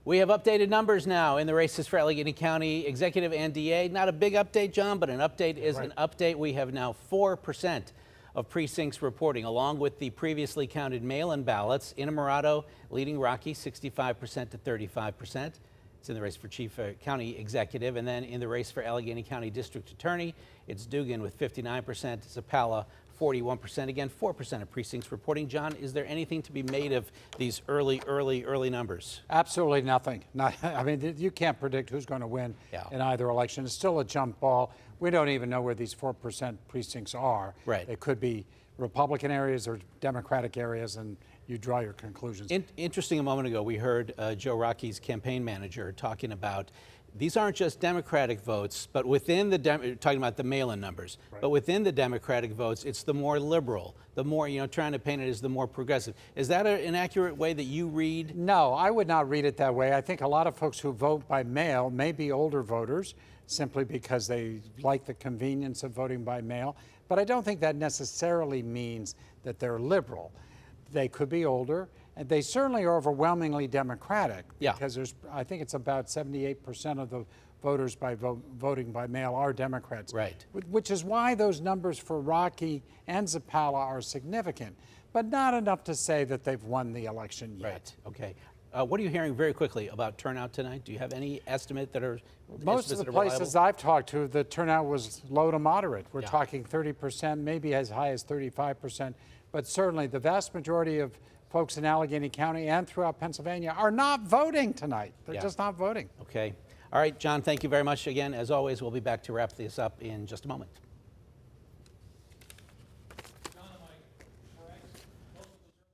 We have updated numbers now in the races for Allegheny County Executive and DA. Not a big update, John, but an update is an update. We have now 4% of precincts reporting, along with the previously counted mail-in ballots. Innamorato leading Rocky 65% to 35%. It's in the race for Chief County Executive. And then in the race for Allegheny County District Attorney, it's Dugan with 59%, Zapala 41%. Again, 4% of precincts reporting. John, is there anything to be made of these early numbers? Absolutely nothing. I mean, you can't predict who's going to win in either election. It's still a jump ball. We don't even know where these 4% precincts are. Right. It could be Republican areas or Democratic areas, and you draw your conclusions. Interesting, a moment ago, we heard Joe Rocky's campaign manager talking about these aren't just Democratic votes, but within the, talking about the mail-in numbers, but within the Democratic votes, it's the more liberal, the more, trying to paint it as the more progressive. Is that an accurate way that you read? No, I would not read it that way. I think a lot of folks who vote by mail may be older voters simply because they like the convenience of voting by mail, but I don't think that necessarily means that they're liberal. They could be older, and they certainly are overwhelmingly Democratic. Because I think it's about 78% of the voters voting by mail are Democrats. Right. Which is why those numbers for Rocky and Zapala are significant, but not enough to say that they've won the election yet. Right. Okay. What are you hearing very quickly about turnout tonight? Do you have any estimate that are Most of the places I've talked to, the turnout was low to moderate. We're talking 30%, maybe as high as 35%. But certainly the vast majority of folks in Allegheny County and throughout Pennsylvania are not voting tonight. They're just not voting. Okay. All right, John, thank you very much again. As always, we'll be back to wrap this up in just a moment.